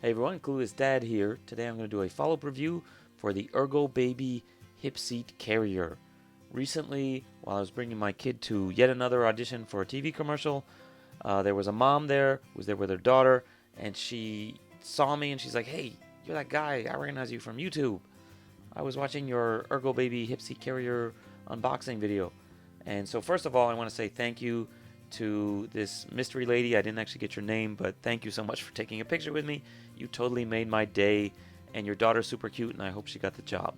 Hey everyone, Clueless Dad here. Today I'm going to do a follow-up review for the Ergobaby hip seat carrier. Recently, while I was bringing my kid to yet another audition for a TV commercial, there was a mom there who was there with her daughter, and she saw me and she's like, "Hey, you're that guy. I recognize you from YouTube. I was watching your Ergobaby hip seat carrier unboxing video." And so first of all, I want to say thank you to this mystery lady. I didn't actually get your name, but thank you so much for taking a picture with me. You totally made my day, and your daughter's super cute, and I hope she got the job.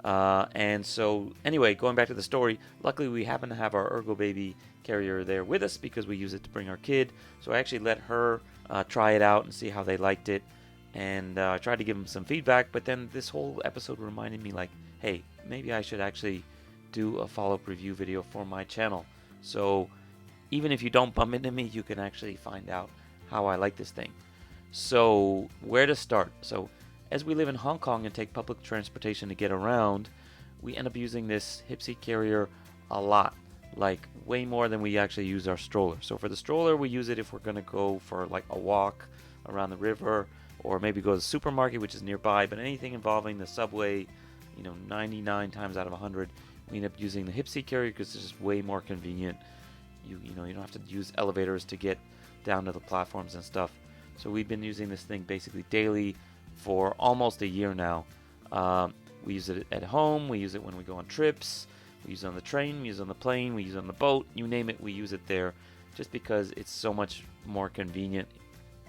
And so, anyway, going back to the story, luckily we happen to have our Ergobaby carrier there with us because we use it to bring our kid. So I actually let her try it out and see how they liked it, and I tried to give them some feedback. But then this whole episode reminded me, like, hey, maybe I should actually do a follow-up review video for my channel. So even if you don't bump into me, you can actually find out how I like this thing. So where to start? So as we live in Hong Kong and take public transportation to get around, we end up using this hip seat carrier a lot, like way more than we actually use our stroller. So for the stroller, we use it if we're going to go for like a walk around the river, or maybe go to the supermarket, which is nearby. But anything involving the subway, 99 times out of 100, we end up using the hip seat carrier because it's just way more convenient. You don't have to use elevators to get down to the platforms and stuff. So we've been using this thing basically daily for almost a year now. We use it at home, we use it when we go on trips, we use it on the train, we use it on the plane, we use it on the boat, you name it, we use it there, just because it's so much more convenient.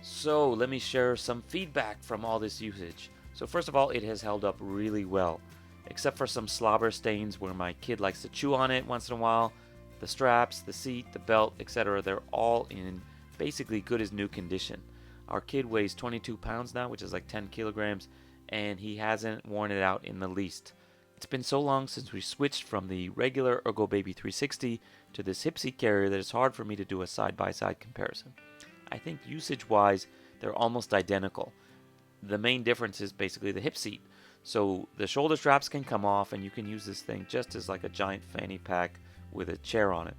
So let me share some feedback from all this usage. So first of all, it has held up really well, except for some slobber stains where my kid likes to chew on it once in a while. The straps, the seat, the belt, etc., they're all in basically good as new condition. Our kid weighs 22 pounds now, which is like 10 kilograms, and he hasn't worn it out in the least. It's been so long since we switched from the regular Ergobaby 360 to this hip seat carrier that it's hard for me to do a side-by-side comparison. I think usage-wise, they're almost identical. The main difference is basically the hip seat. So the shoulder straps can come off, and you can use this thing just as like a giant fanny pack with a chair on it.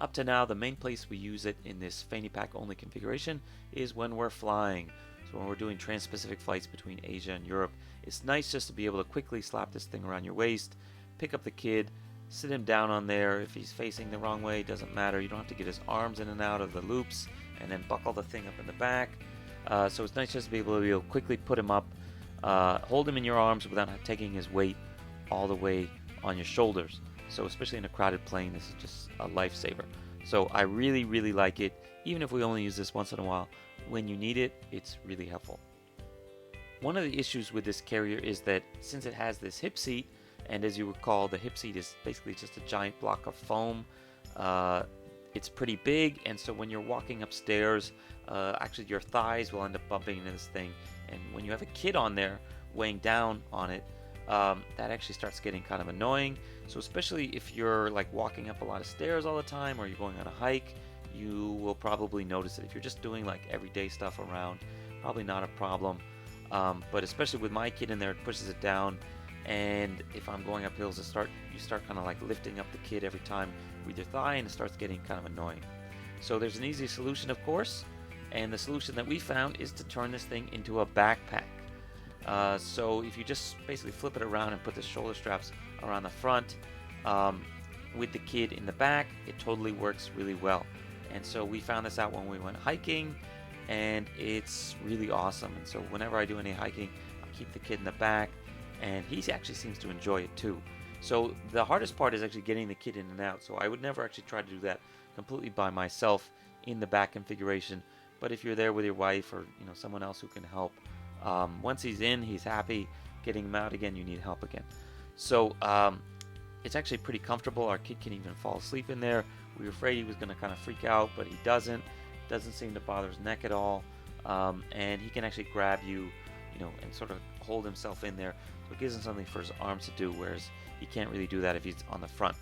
Up to now, the main place we use it in this fanny pack only configuration is when we're flying. So when we're doing trans-Pacific flights between Asia and Europe, it's nice just to be able to quickly slap this thing around your waist, pick up the kid, sit him down on there. If he's facing the wrong way, it doesn't matter. You don't have to get his arms in and out of the loops and then buckle the thing up in the back. So it's nice just to be able to quickly put him up, hold him in your arms without taking his weight all the way on your shoulders. So especially in a crowded plane, this is just a lifesaver. So I really, really like it. Even if we only use this once in a while, when you need it, it's really helpful. One of the issues with this carrier is that since it has this hip seat, and as you recall, the hip seat is basically just a giant block of foam, it's pretty big, and so when you're walking upstairs, actually your thighs will end up bumping into this thing. And when you have a kid on there weighing down on it, that actually starts getting kind of annoying. So especially if you're like walking up a lot of stairs all the time, or you're going on a hike, you will probably notice it. If you're just doing like everyday stuff around, probably not a problem. But especially with my kid in there, it pushes it down. And if I'm going up hills, you start kind of like lifting up the kid every time with your thigh, and it starts getting kind of annoying. So there's an easy solution, of course, and the solution that we found is to turn this thing into a backpack. So if you just basically flip it around and put the shoulder straps around the front, with the kid in the back, it totally works really well. And so we found this out when we went hiking, and it's really awesome. And so whenever I do any hiking, I keep the kid in the back, and he actually seems to enjoy it too. So the hardest part is actually getting the kid in and out. So I would never actually try to do that completely by myself in the back configuration. But if you're there with your wife, or someone else who can help, once he's in, he's happy. Getting him out again, you need help again. So it's actually pretty comfortable. Our kid can even fall asleep in there. We were afraid he was going to kind of freak out, but he doesn't. Doesn't seem to bother his neck at all. And he can actually grab you, and sort of hold himself in there. So it gives him something for his arms to do, whereas he can't really do that if he's on the front.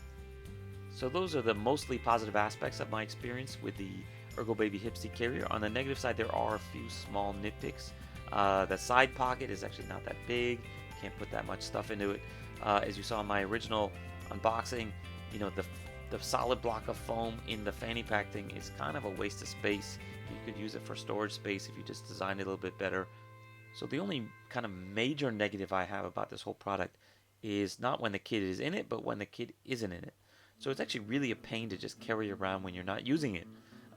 So those are the mostly positive aspects of my experience with the Ergobaby hip seat carrier. On the negative side, there are a few small nitpicks. The side pocket is actually not that big. Can't put that much stuff into it. As you saw in my original unboxing, the The solid block of foam in the fanny pack thing is kind of a waste of space. You could use it for storage space if you just design it a little bit better. So the only kind of major negative I have about this whole product is not when the kid is in it, but when the kid isn't in it. So it's actually really a pain to just carry around when you're not using it.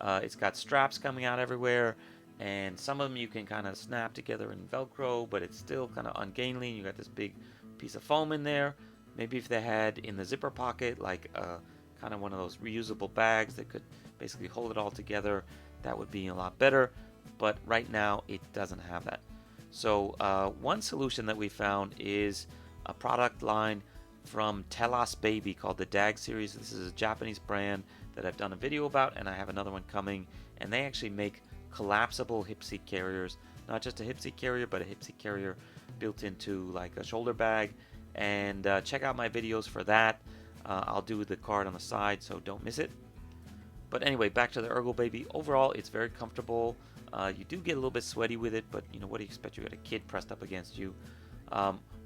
It's got straps coming out everywhere, and some of them you can kind of snap together in Velcro, but it's still kind of ungainly. You got this big piece of foam in there. Maybe if they had in the zipper pocket like kind of one of those reusable bags that could basically hold it all together, that would be a lot better. But right now it doesn't have that. So one solution that we found is a product line from Ergobaby called the DAG series. This is a Japanese brand that I've done a video about, and I have another one coming. And they actually make collapsible hip seat carriers, not just a hip seat carrier, but a hip seat carrier built into like a shoulder bag. And check out my videos for that. I'll do the card on the side, so don't miss it. But anyway, back to the Ergobaby. Overall, it's very comfortable. You do get a little bit sweaty with it, but you know, what do you expect? You got a kid pressed up against you.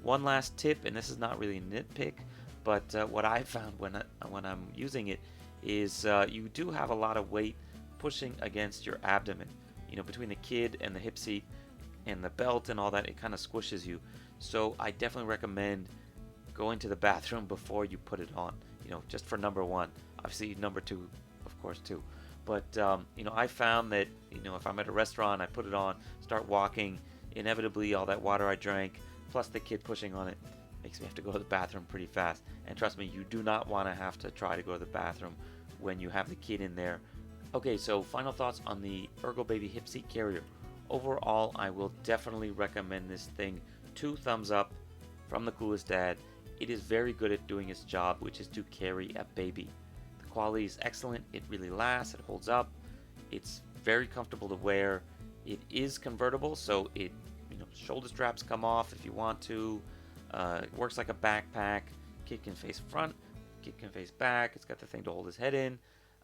One last tip, and this is not really a nitpick, but what I found when I'm using it is you do have a lot of weight pushing against your abdomen. You know, between the kid and the hip seat and the belt and all that, it kind of squishes you. So I definitely recommend going to the bathroom before you put it on. You know, just for number one. Obviously, number two, of course, too. But you know, I found that, you know, if I'm at a restaurant, I put it on, start walking, inevitably all that water I drank, plus the kid pushing on it, makes me have to go to the bathroom pretty fast. And trust me, you do not want to have to try to go to the bathroom when you have the kid in there. Okay, so final thoughts on the Ergobaby hip seat carrier. Overall, I will definitely recommend this thing. 2 thumbs up from the Clueless Dad. It is very good at doing its job, which is to carry a baby. The quality is excellent. It really lasts. It holds up. It's very comfortable to wear. It is convertible, so it, you know, shoulder straps come off if you want to. It works like a backpack. Kid can face front. Kid can face back. It's got the thing to hold his head in.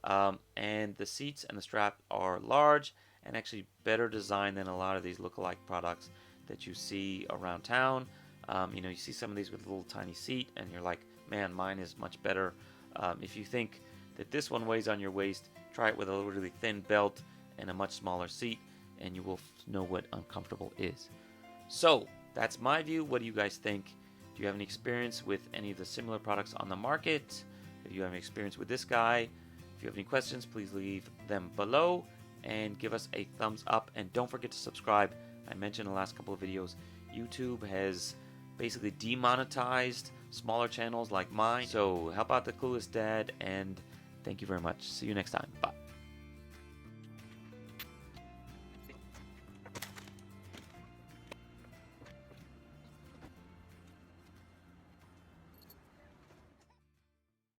And the seats and the strap are large and actually better designed than a lot of these lookalike products that you see around town. You know, you see some of these with a little tiny seat and you're like, man, mine is much better. If you think that this one weighs on your waist, try it with a really thin belt and a much smaller seat, and you will know what uncomfortable is. So that's my view. What do you guys think? Do you have any experience with any of the similar products on the market? If you have any experience with this guy, if you have any questions, please leave them below and give us a thumbs up. And don't forget to subscribe. I mentioned in the last couple of videos, YouTube has basically demonetized smaller channels like mine. So help out the Clueless Dad, and thank you very much. See you next time. Bye.